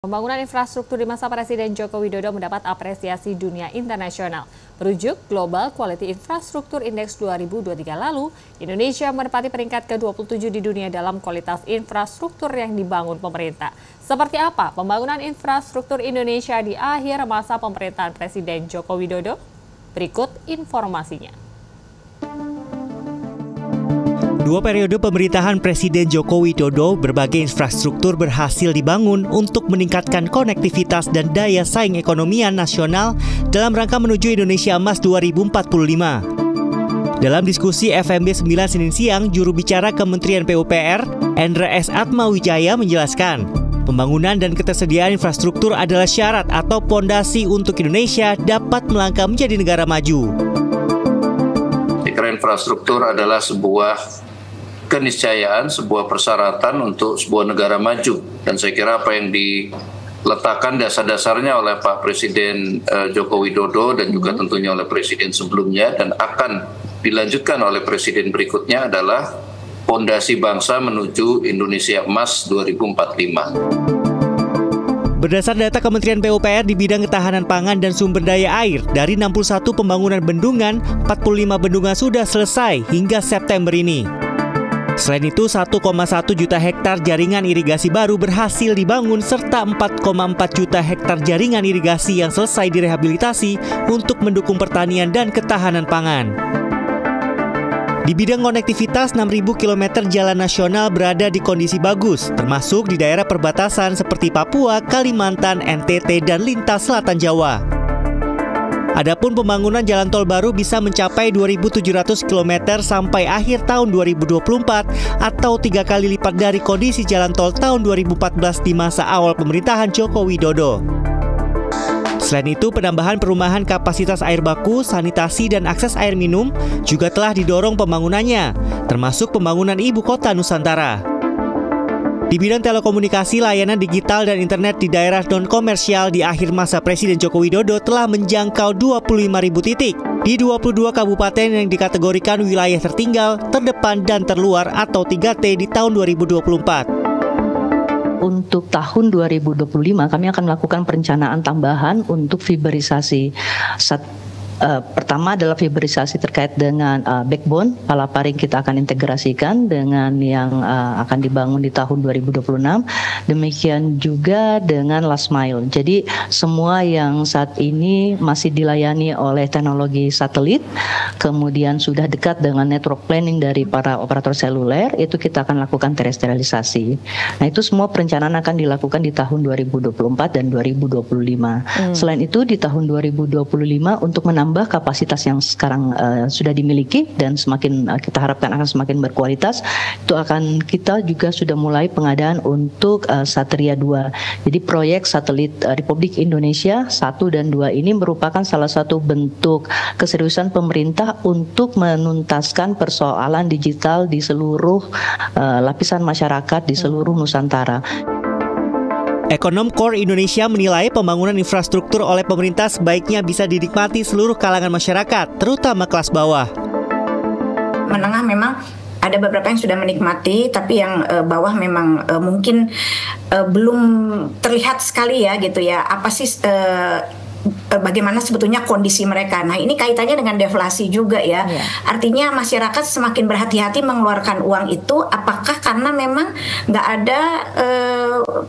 Pembangunan infrastruktur di masa Presiden Joko Widodo mendapat apresiasi dunia internasional. Merujuk Global Quality Infrastructure Index 2023 lalu, Indonesia menempati peringkat ke-27 di dunia dalam kualitas infrastruktur yang dibangun pemerintah. Seperti apa pembangunan infrastruktur Indonesia di akhir masa pemerintahan Presiden Joko Widodo? Berikut informasinya. Dua periode pemerintahan Presiden Joko Widodo, berbagai infrastruktur berhasil dibangun untuk meningkatkan konektivitas dan daya saing ekonomian nasional dalam rangka menuju Indonesia Emas 2045. Dalam diskusi FMB 9 Senin siang, juru bicara Kementerian PUPR, Endra S. Atmawijaya menjelaskan, pembangunan dan ketersediaan infrastruktur adalah syarat atau pondasi untuk Indonesia dapat melangkah menjadi negara maju. Infrastruktur adalah sebuah keniscayaan, sebuah persyaratan untuk sebuah negara maju. Dan saya kira apa yang diletakkan dasar-dasarnya oleh Pak Presiden Joko Widodo dan juga tentunya oleh Presiden sebelumnya dan akan dilanjutkan oleh Presiden berikutnya adalah fondasi bangsa menuju Indonesia Emas 2045. Berdasar data Kementerian PUPR di bidang ketahanan pangan dan sumber daya air, dari 61 pembangunan bendungan, 45 bendungan sudah selesai hingga September ini. Selain itu, 1,1 juta hektar jaringan irigasi baru berhasil dibangun serta 4,4 juta hektar jaringan irigasi yang selesai direhabilitasi untuk mendukung pertanian dan ketahanan pangan. Di bidang konektivitas, 6.000 km jalan nasional berada di kondisi bagus, termasuk di daerah perbatasan seperti Papua, Kalimantan, NTT, dan lintas selatan Jawa. Adapun pembangunan jalan tol baru bisa mencapai 2.700 km sampai akhir tahun 2024 atau 3 kali lipat dari kondisi jalan tol tahun 2014 di masa awal pemerintahan Joko Widodo. Selain itu, penambahan perumahan kapasitas air baku, sanitasi, dan akses air minum juga telah didorong pembangunannya, termasuk pembangunan ibu kota Nusantara. Di bidang telekomunikasi, layanan digital dan internet di daerah non-komersial di akhir masa Presiden Joko Widodo telah menjangkau 25.000 titik di 22 kabupaten yang dikategorikan wilayah tertinggal, terdepan, dan terluar atau 3T di tahun 2024. Untuk tahun 2025 kami akan melakukan perencanaan tambahan untuk fiberisasi. Pertama adalah fiberisasi terkait dengan backbone, palaparing kita akan integrasikan dengan yang akan dibangun di tahun 2026. Demikian juga dengan last mile. Jadi semua yang saat ini masih dilayani oleh teknologi satelit, kemudian sudah dekat dengan network planning dari para operator seluler, itu kita akan lakukan terestrialisasi. Nah, itu semua perencanaan akan dilakukan di tahun 2024 dan 2025. Selain itu di tahun 2025 untuk menambah kapasitas yang sekarang sudah dimiliki dan semakin kita harapkan akan semakin berkualitas, itu akan kita juga sudah mulai pengadaan untuk Satria 2. Jadi proyek satelit Republik Indonesia 1 dan 2 ini merupakan salah satu bentuk keseriusan pemerintah untuk menuntaskan persoalan digital di seluruh lapisan masyarakat di seluruh Nusantara. Ekonom Core Indonesia menilai pembangunan infrastruktur oleh pemerintah sebaiknya bisa dinikmati seluruh kalangan masyarakat, terutama kelas bawah. Menengah memang ada beberapa yang sudah menikmati, tapi yang bawah memang mungkin belum terlihat sekali ya gitu ya. Apa sih bagaimana sebetulnya kondisi mereka. Nah, ini kaitannya dengan deflasi juga ya. Artinya masyarakat semakin berhati-hati mengeluarkan uang itu, apakah karena memang nggak ada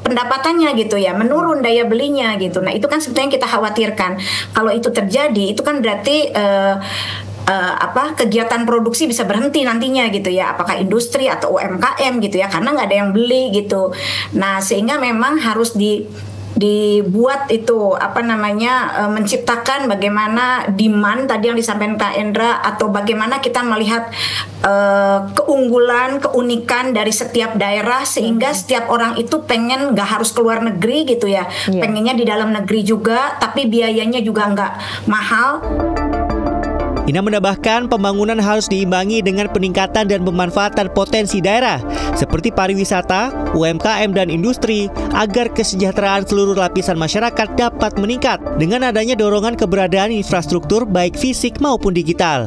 pendapatannya gitu ya, menurun daya belinya gitu. Nah, itu kan sebetulnya yang kita khawatirkan. Kalau itu terjadi, itu kan berarti kegiatan produksi bisa berhenti nantinya gitu ya, apakah industri atau UMKM gitu ya, karena nggak ada yang beli gitu. Nah, sehingga memang harus dibuat itu menciptakan bagaimana demand tadi yang disampaikan Kak Endra, atau bagaimana kita melihat keunggulan, keunikan dari setiap daerah sehingga setiap orang itu pengen nggak harus keluar negeri gitu ya, pengennya di dalam negeri juga tapi biayanya juga nggak mahal. Ina menambahkan pembangunan harus diimbangi dengan peningkatan dan pemanfaatan potensi daerah seperti pariwisata, UMKM, dan industri agar kesejahteraan seluruh lapisan masyarakat dapat meningkat dengan adanya dorongan keberadaan infrastruktur baik fisik maupun digital.